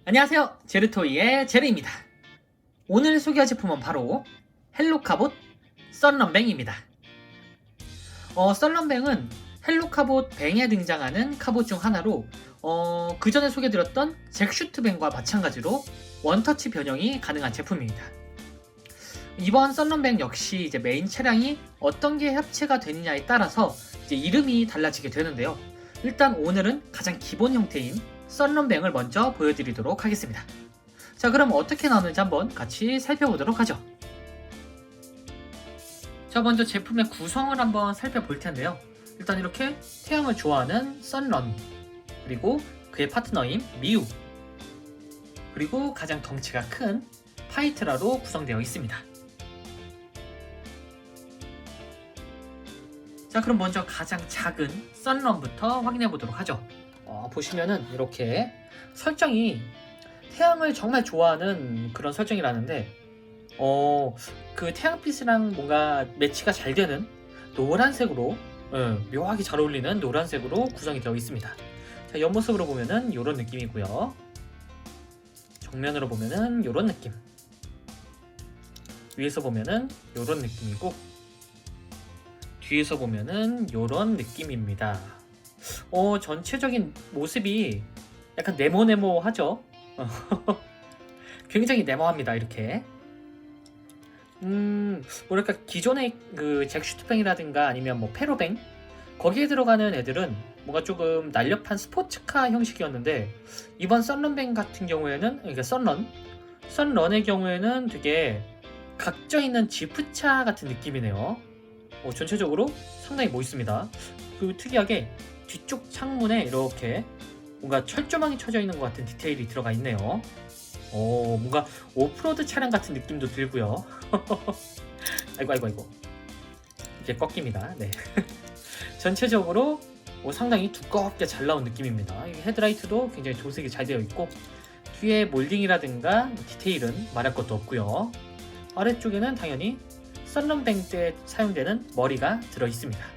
안녕하세요, 제르토이의 제르입니다. 오늘 소개할 제품은 바로 헬로카봇 썬런뱅입니다. 썬런뱅은 헬로카봇 뱅에 등장하는 카봇 중 하나로 그 전에 소개드렸던 잭슈트뱅과 마찬가지로 원터치 변형이 가능한 제품입니다. 이번 썬런뱅 역시 이제 메인 차량이 어떤 게 합체가 되느냐에 따라서 이제 이름이 달라지게 되는데요. 일단 오늘은 가장 기본 형태인 썬런뱅을 먼저 보여드리도록 하겠습니다. 자, 그럼 어떻게 나오는지 한번 같이 살펴보도록 하죠. 자, 먼저 제품의 구성을 한번 살펴볼 텐데요. 일단 이렇게 태양을 좋아하는 썬런, 그리고 그의 파트너인 미우, 그리고 가장 덩치가 큰 파이트라로 구성되어 있습니다. 자, 그럼 먼저 가장 작은 썬런부터 확인해 보도록 하죠. 보시면은 이렇게 설정이 태양을 정말 좋아하는 그런 설정이라는데 그 태양빛이랑 뭔가 매치가 잘 되는 노란색으로 묘하게 잘 어울리는 노란색으로 구성이 되어 있습니다. 자, 옆모습으로 보면은 이런 느낌이고요. 정면으로 보면은 이런 느낌, 위에서 보면은 이런 느낌이고, 뒤에서 보면은 이런 느낌입니다. 전체적인 모습이 약간 네모네모하죠? 굉장히 네모합니다, 이렇게. 뭐랄까, 기존의 그 잭슈트뱅이라든가 아니면 뭐 페로뱅, 거기에 들어가는 애들은 뭔가 조금 날렵한 스포츠카 형식이었는데, 이번 썬런뱅 같은 경우에는, 그러니까 썬런의 경우에는 되게 각져 있는 지프차 같은 느낌이네요. 전체적으로 상당히 멋있습니다. 그리고 특이하게 뒤쪽 창문에 이렇게 뭔가 철조망이 쳐져 있는 것 같은 디테일이 들어가 있네요. 뭔가 오프로드 차량 같은 느낌도 들고요. 아이고 이게 꺾입니다. 네. 전체적으로 상당히 두껍게 잘 나온 느낌입니다. 헤드라이트도 굉장히 도색이 잘 되어 있고, 뒤에 몰딩이라든가 디테일은 말할 것도 없고요. 아래쪽에는 당연히 썬런뱅 때 사용되는 머리가 들어 있습니다.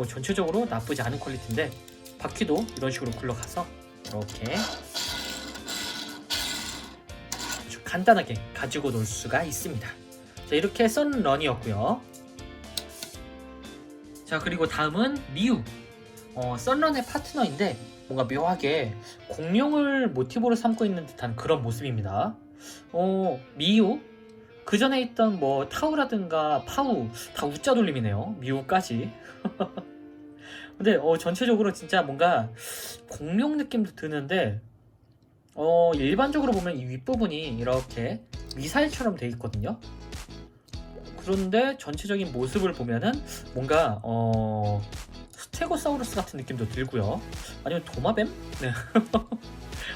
전체적으로 나쁘지 않은 퀄리티인데, 바퀴도 이런 식으로 굴러가서 이렇게 아주 간단하게 가지고 놀 수가 있습니다. 자, 이렇게 썬런이었고요. 자, 그리고 다음은 미우. 썬런의 파트너인데 뭔가 묘하게 공룡을 모티브로 삼고 있는 듯한 그런 모습입니다. 미우, 그 전에 있던 뭐 타우라든가 파우 다 우자 돌림이네요. 미우까지. 근데 전체적으로 진짜 뭔가 공룡 느낌도 드는데, 일반적으로 보면 이 윗부분이 이렇게 미사일처럼 돼 있거든요. 그런데 전체적인 모습을 보면은 뭔가 스테고사우루스 같은 느낌도 들고요. 아니면 도마뱀? 네.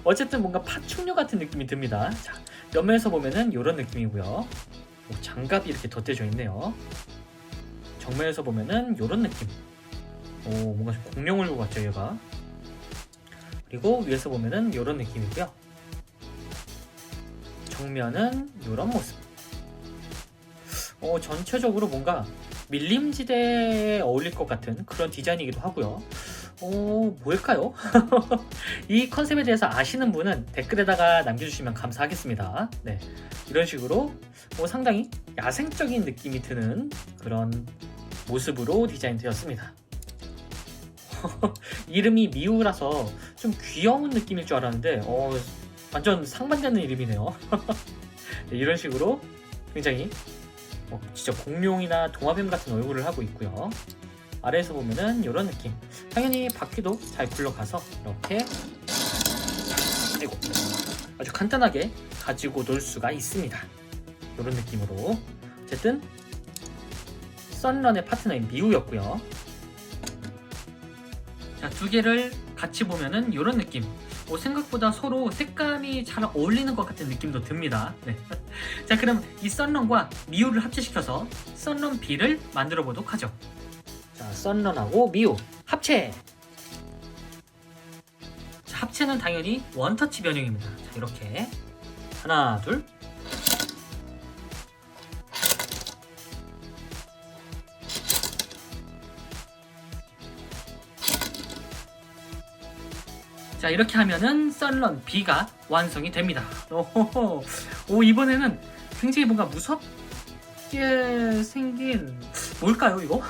어쨌든 뭔가 파충류 같은 느낌이 듭니다. 자, 옆면에서 보면은 이런 느낌이고요. 장갑이 이렇게 덧대져 있네요. 정면에서 보면은 이런 느낌. 뭔가 좀 공룡을 것 같죠, 얘가. 그리고 위에서 보면은 이런 느낌이고요. 정면은 이런 모습. 전체적으로 뭔가 밀림지대에 어울릴 것 같은 그런 디자인이기도 하고요. 뭘까요? 이 컨셉에 대해서 아시는 분은 댓글에다가 남겨주시면 감사하겠습니다. 네, 이런 식으로 상당히 야생적인 느낌이 드는 그런 모습으로 디자인되었습니다. 이름이 미우라서 좀 귀여운 느낌일 줄 알았는데 완전 상반되는 이름이네요. 네, 이런 식으로 굉장히 진짜 공룡이나 도마뱀 같은 얼굴을 하고 있고요. 아래에서 보면은 이런 느낌. 당연히 바퀴도 잘 굴러가서 이렇게 아주 간단하게 가지고 놀 수가 있습니다. 이런 느낌으로. 어쨌든 썬런의 파트너인 미우였고요. 자, 두 개를 같이 보면은 이런 느낌. 생각보다 서로 색감이 잘 어울리는 것 같은 느낌도 듭니다. 네. 자, 그럼 이 썬런과 미우를 합체시켜서 썬런 B를 만들어 보도록 하죠. 자, 썬런하고 미우 합체! 자, 합체는 당연히 원터치 변형입니다. 자, 이렇게 하나, 둘. 자, 이렇게 하면은 썬런 B가 완성이 됩니다. 오, 이번에는 굉장히 뭔가 무섭게 생긴 뭘까요 이거?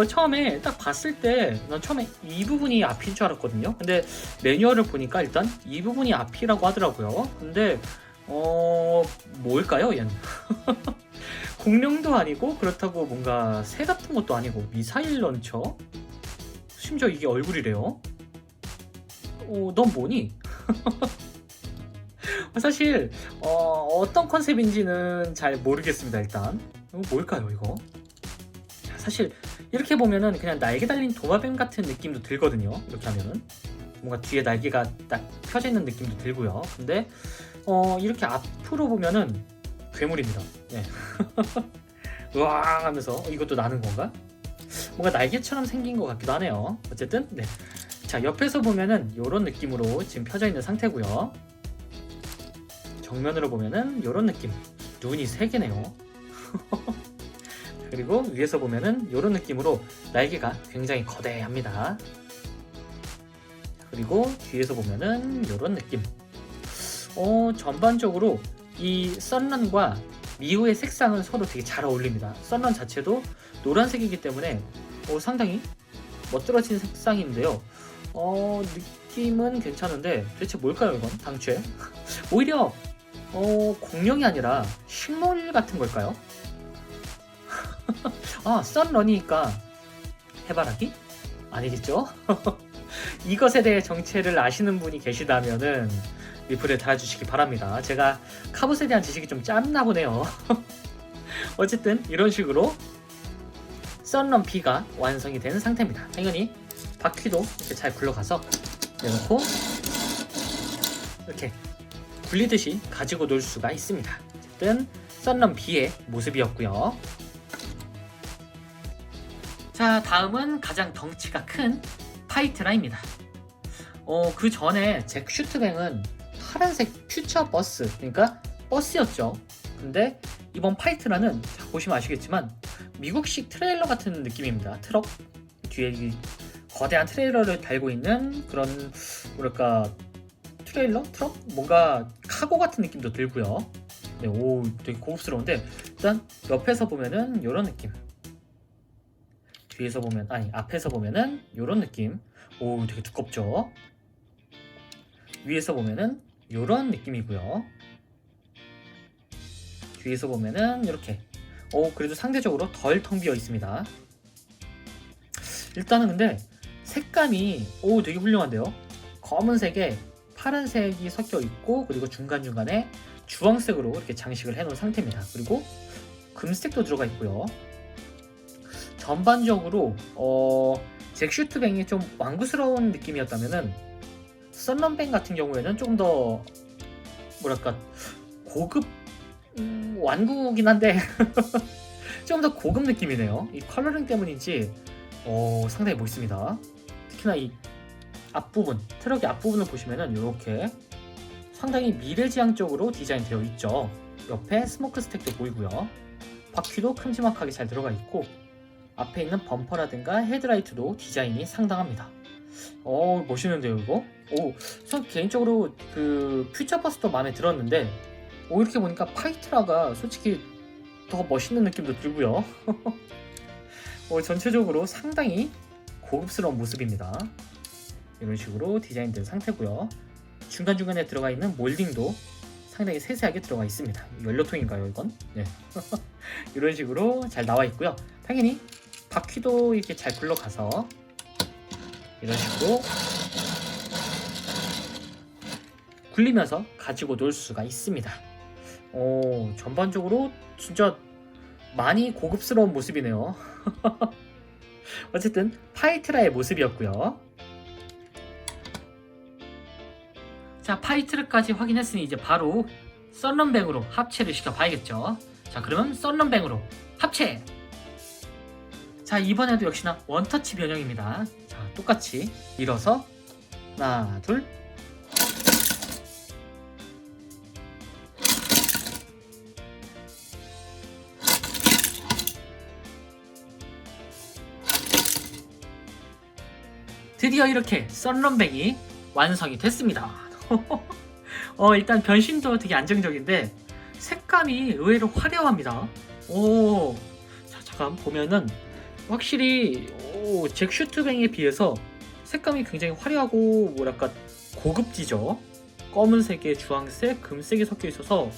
처음에 딱 봤을 때 난 처음에 이 부분이 앞인 줄 알았거든요. 근데 매뉴얼을 보니까 일단 이 부분이 앞이라고 하더라고요. 근데 뭘까요 얘는? 공룡도 아니고 그렇다고 뭔가 새 같은 것도 아니고 미사일 런처? 심지어 이게 얼굴이래요. 넌 뭐니? 사실 어떤 컨셉인지는 잘 모르겠습니다. 일단 뭘까요 이거? 사실 이렇게 보면은 그냥 날개 달린 도마뱀 같은 느낌도 들거든요. 이렇게 하면은 뭔가 뒤에 날개가 딱 펴져 있는 느낌도 들고요. 근데 이렇게 앞으로 보면은 괴물입니다. 네. 으앙 하면서 이것도 나는 건가? 뭔가 날개처럼 생긴 것 같기도 하네요. 어쨌든 네. 자, 옆에서 보면은 이런 느낌으로 지금 펴져 있는 상태고요. 정면으로 보면은 이런 느낌. 눈이 3개네요. 그리고 위에서 보면은 이런 느낌으로 날개가 굉장히 거대합니다. 그리고 뒤에서 보면은 이런 느낌. 전반적으로 이 썬런과 미우의 색상은 서로 되게 잘 어울립니다. 썬런 자체도 노란색이기 때문에 상당히 멋들어진 색상인데요. 느낌은 괜찮은데 대체 뭘까요 이건 당최? 오히려 공룡이 아니라 식물 같은 걸까요? 아, 썬런이니까 해바라기? 아니겠죠? 이것에 대해 정체를 아시는 분이 계시다면은 리플에 달아주시기 바랍니다. 제가 카봇에 대한 지식이 좀 짧나 보네요. 어쨌든 이런 식으로 썬런 B가 완성이 된 상태입니다. 당연히 바퀴도 이렇게 잘 굴러가서 내놓고 이렇게 굴리듯이 가지고 놀 수가 있습니다. 어쨌든 썬런 B의 모습이었고요. 자, 다음은 가장 덩치가 큰 파이트라입니다. 그 전에 잭 슈트뱅은 파란색 퓨처 버스, 그러니까 버스였죠. 근데 이번 파이트라는 보시면 아시겠지만 미국식 트레일러 같은 느낌입니다. 트럭 뒤에 이 거대한 트레일러를 달고 있는 그런 뭐랄까 트레일러? 트럭? 뭔가 카고 같은 느낌도 들고요. 네, 오, 되게 고급스러운데 일단 옆에서 보면은 이런 느낌. 뒤에서 보면 앞에서 보면은 이런 느낌. 오, 되게 두껍죠. 위에서 보면은 이런 느낌이고요. 뒤에서 보면은 이렇게 그래도 상대적으로 덜 텅 비어 있습니다. 일단은 근데 색감이 되게 훌륭한데요. 검은색에 파란색이 섞여 있고 그리고 중간중간에 주황색으로 이렇게 장식을 해놓은 상태입니다. 그리고 금색도 들어가 있고요. 전반적으로 잭 슈트뱅이 좀 완구스러운 느낌이었다면은 썬런뱅 같은 경우에는 조금 더 뭐랄까 고급 완구긴 한데 좀 더 고급 느낌이네요. 이 컬러링 때문인지 상당히 멋있습니다. 특히나 이 앞부분, 트럭의 앞부분을 보시면은 이렇게 상당히 미래지향적으로 디자인되어 있죠. 옆에 스모크 스택도 보이고요. 바퀴도 큼지막하게 잘 들어가 있고 앞에 있는 범퍼라든가 헤드라이트도 디자인이 상당합니다. 멋있는데요 이거? 전 개인적으로 그 퓨처버스도 마음에 들었는데 이렇게 보니까 파이트라가 솔직히 더 멋있는 느낌도 들고요. 전체적으로 상당히 고급스러운 모습입니다. 이런 식으로 디자인된 상태고요. 중간중간에 들어가 있는 몰딩도 상당히 세세하게 들어가 있습니다. 연료통인가요 이건? 네. 이런 식으로 잘 나와 있고요. 당연히 바퀴도 이렇게 잘 굴러가서 이런 식으로 굴리면서 가지고 놀 수가 있습니다. 전반적으로 진짜 많이 고급스러운 모습이네요. 어쨌든 파이트라의 모습이었고요. 자, 파이트라까지 확인했으니 이제 바로 썬런뱅으로 합체를 시켜봐야겠죠. 자, 그러면 썬런뱅으로 합체! 자, 이번에도 역시나 원터치 변형입니다. 자, 똑같이 밀어서 하나, 둘. 드디어 이렇게 썬런뱅이 완성이 됐습니다. 일단 변신도 되게 안정적인데 색감이 의외로 화려합니다. 자, 잠깐 보면은 확실히 잭슈트뱅에 비해서 색감이 굉장히 화려하고 뭐랄까 고급지죠. 검은색에 주황색, 금색이 섞여 있어서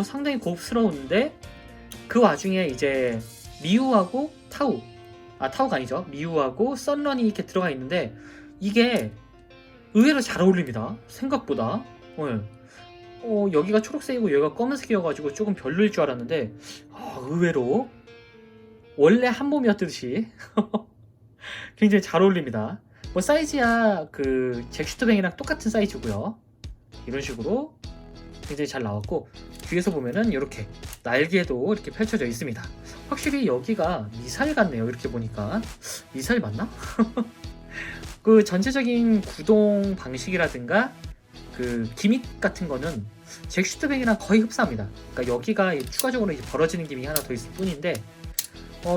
상당히 고급스러운데 그 와중에 이제 미우하고 타우가 아니죠. 미우하고 썬런이 이렇게 들어가 있는데 이게 의외로 잘 어울립니다. 생각보다. 여기가 초록색이고 여기가 검은색이어가지고 조금 별로일 줄 알았는데 의외로 원래 한 몸이었듯이 굉장히 잘 어울립니다. 뭐 사이즈야 그 잭슈트뱅이랑 똑같은 사이즈고요. 이런 식으로 굉장히 잘 나왔고 뒤에서 보면은 이렇게 날개도 이렇게 펼쳐져 있습니다. 확실히 여기가 미사일 같네요. 이렇게 보니까 미사일 맞나? 그 전체적인 구동 방식이라든가 그 기믹 같은 거는 잭슈트뱅이랑 거의 흡사합니다. 그러니까 여기가 추가적으로 이제 벌어지는 기믹이 하나 더 있을 뿐인데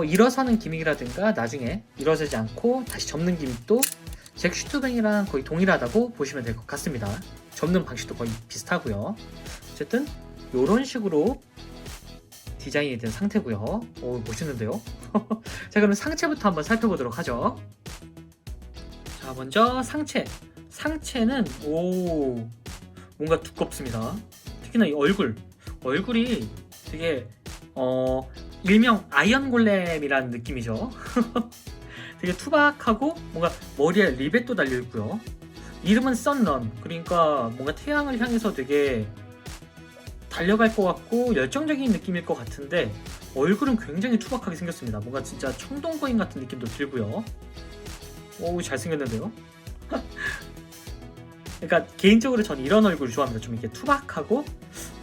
일어서는 기믹이라든가 나중에 일어서지 않고 다시 접는 기믹도 잭슈트뱅이랑 거의 동일하다고 보시면 될 것 같습니다. 접는 방식도 거의 비슷하고요. 어쨌든 이런 식으로 디자인이 된 상태고요. 멋있는데요. 자, 그럼 상체부터 한번 살펴보도록 하죠. 자, 먼저 상체는 뭔가 두껍습니다. 특히나 이 얼굴이 되게 일명 아이언 골렘이라는 느낌이죠. 되게 투박하고 뭔가 머리에 리벳도 달려있고요. 이름은 썬런, 그러니까 뭔가 태양을 향해서 되게 달려갈 것 같고 열정적인 느낌일 것 같은데 얼굴은 굉장히 투박하게 생겼습니다. 뭔가 진짜 청동거인 같은 느낌도 들고요. 잘생겼는데요. 그러니까 개인적으로 전 이런 얼굴 좋아합니다. 좀 이렇게 투박하고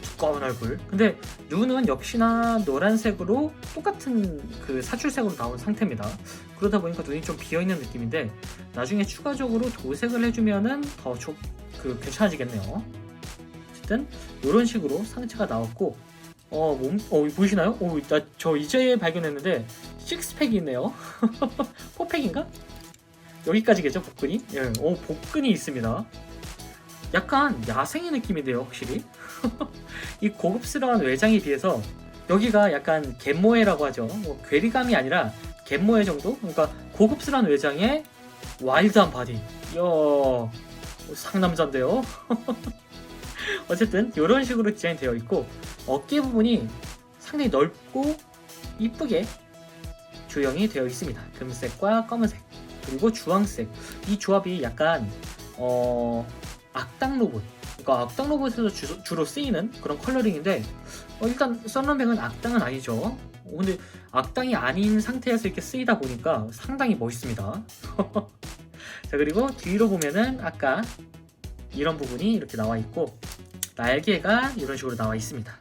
두꺼운 얼굴. 근데 눈은 역시나 노란색으로 똑같은 그 사출색으로 나온 상태입니다. 그러다 보니까 눈이 좀 비어있는 느낌인데 나중에 추가적으로 도색을 해주면은 더 괜찮아지겠네요. 어쨌든 이런 식으로 상체가 나왔고 보이시나요? 저 이제 발견했는데 식스팩이 있네요. 포팩인가? 여기까지겠죠, 복근이? 복근이 있습니다. 약간 야생의 느낌인데요, 확실히. 이 고급스러운 외장에 비해서 여기가 약간 갯모에라고 하죠. 괴리감이 아니라 갯모에 정도? 그러니까 고급스러운 외장에 와일드한 바디. 이야, 상남자인데요. 어쨌든 이런 식으로 디자인되어 있고 어깨 부분이 상당히 넓고 이쁘게 조형이 되어 있습니다. 금색과 검은색 그리고 주황색, 이 조합이 약간 악당 로봇, 그러니까 악당 로봇에서 주로 쓰이는 그런 컬러링인데 일단 썬런뱅은 악당은 아니죠. 근데 악당이 아닌 상태에서 이렇게 쓰이다 보니까 상당히 멋있습니다. 자, 그리고 뒤로 보면은 아까 이런 부분이 이렇게 나와 있고 날개가 이런 식으로 나와 있습니다.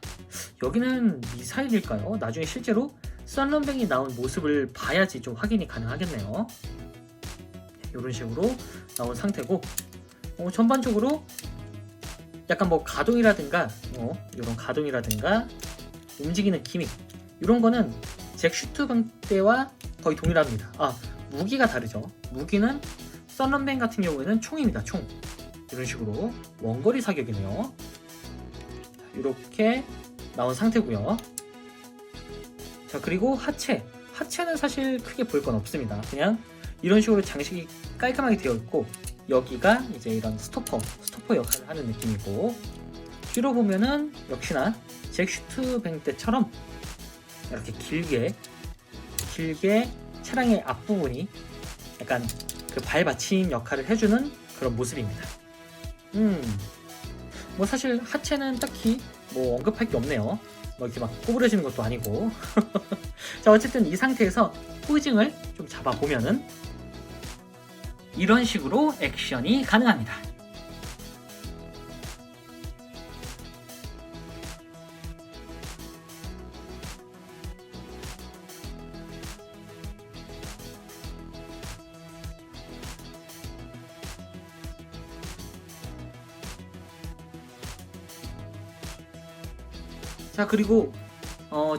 여기는 미사일일까요? 나중에 실제로 썬런뱅이 나온 모습을 봐야지 좀 확인이 가능하겠네요. 이런 식으로 나온 상태고 전반적으로 약간 뭐 가동이라든가 이런 가동이라든가 움직이는 기믹 이런 거는 잭슈트뱅 때와 거의 동일합니다. 무기가 다르죠. 무기는 썬런뱅 같은 경우에는 총입니다. 총. 이런 식으로 원거리 사격이네요. 이렇게 나온 상태고요. 자, 그리고 하체는 사실 크게 볼 건 없습니다. 그냥 이런 식으로 장식이 깔끔하게 되어 있고 여기가 이제 이런 스토퍼 역할을 하는 느낌이고 뒤로 보면은 역시나 잭슈트뱅 때처럼 이렇게 길게 차량의 앞부분이 약간 그 발받침 역할을 해주는 그런 모습입니다. 뭐 사실 하체는 딱히 뭐 언급할 게 없네요. 뭐 이렇게 막 구부러지는 것도 아니고. 자, 어쨌든 이 상태에서 포징을 좀 잡아보면은 이런 식으로 액션이 가능합니다. 자, 그리고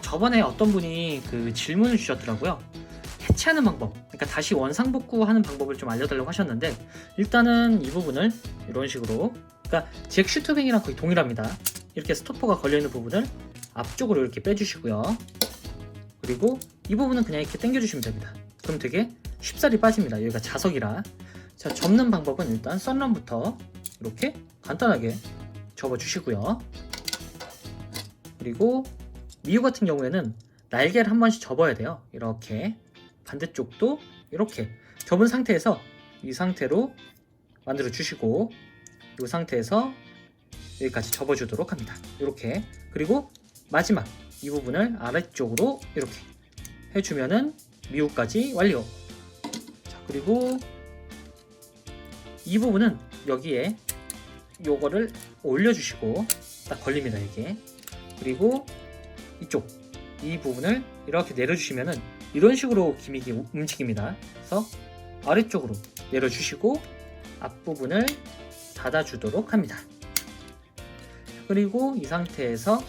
저번에 어떤 분이 그 질문을 주셨더라고요. 교체하는 방법, 그러니까 다시 원상복구하는 방법을 좀 알려달라고 하셨는데, 일단은 이 부분을 이런 식으로, 그러니까 잭 슈트뱅이랑 거의 동일합니다. 이렇게 스토퍼가 걸려있는 부분을 앞쪽으로 이렇게 빼주시고요. 그리고 이 부분은 그냥 이렇게 당겨주시면 됩니다. 그럼 되게 쉽사리 빠집니다. 여기가 자석이라. 자, 접는 방법은 일단 썬런부터 이렇게 간단하게 접어주시고요. 그리고 미우 같은 경우에는 날개를 한 번씩 접어야 돼요. 이렇게 반대쪽도 이렇게 접은 상태에서 이 상태로 만들어 주시고, 이 상태에서 여기까지 접어주도록 합니다. 이렇게. 그리고 마지막 이 부분을 아래쪽으로 이렇게 해주면은 미우까지 완료. 자, 그리고 이 부분은 여기에 요거를 올려주시고 딱 걸립니다, 이게. 그리고 이쪽 이 부분을 이렇게 내려주시면은 이런 식으로 기믹이 움직입니다. 그래서 아래쪽으로 내려주시고 앞부분을 닫아주도록 합니다. 그리고 이 상태에서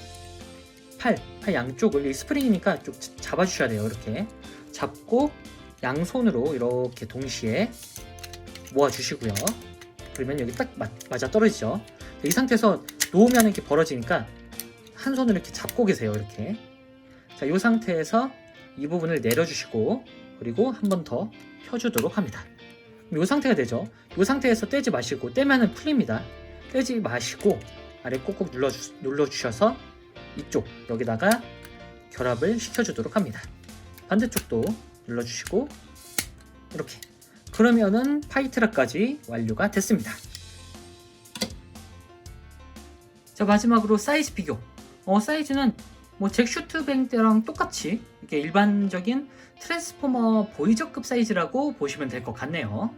팔 양쪽을, 이 스프링이니까 좀 잡아주셔야 돼요. 이렇게 잡고 양손으로 이렇게 동시에 모아주시고요. 그러면 여기 딱 맞아 떨어지죠. 이 상태에서 놓으면 이렇게 벌어지니까 한 손으로 이렇게 잡고 계세요. 이렇게. 자, 이 상태에서 이 부분을 내려주시고, 그리고 한 번 더 펴주도록 합니다. 이 상태가 되죠. 이 상태에서 떼지 마시고, 떼면은 풀립니다. 떼지 마시고 아래 꼭꼭 눌러주셔서 이쪽 여기다가 결합을 시켜주도록 합니다. 반대쪽도 눌러주시고 이렇게. 그러면은 파이트라까지 완료가 됐습니다. 자, 마지막으로 사이즈 비교. 사이즈는 뭐 잭 슈트뱅 때랑 똑같이 이렇게 일반적인 트랜스포머 보이저급 사이즈라고 보시면 될 것 같네요.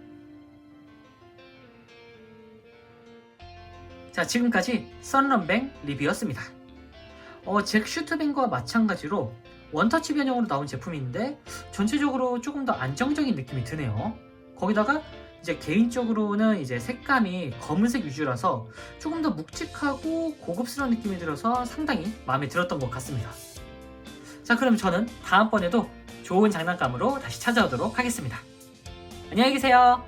자, 지금까지 썬런뱅 리뷰였습니다. 잭 슈트뱅과 마찬가지로 원터치 변형으로 나온 제품인데 전체적으로 조금 더 안정적인 느낌이 드네요. 거기다가 이제 개인적으로는 이제 색감이 검은색 위주라서 조금 더 묵직하고 고급스러운 느낌이 들어서 상당히 마음에 들었던 것 같습니다. 자, 그럼 저는 다음번에도 좋은 장난감으로 다시 찾아오도록 하겠습니다. 안녕히 계세요.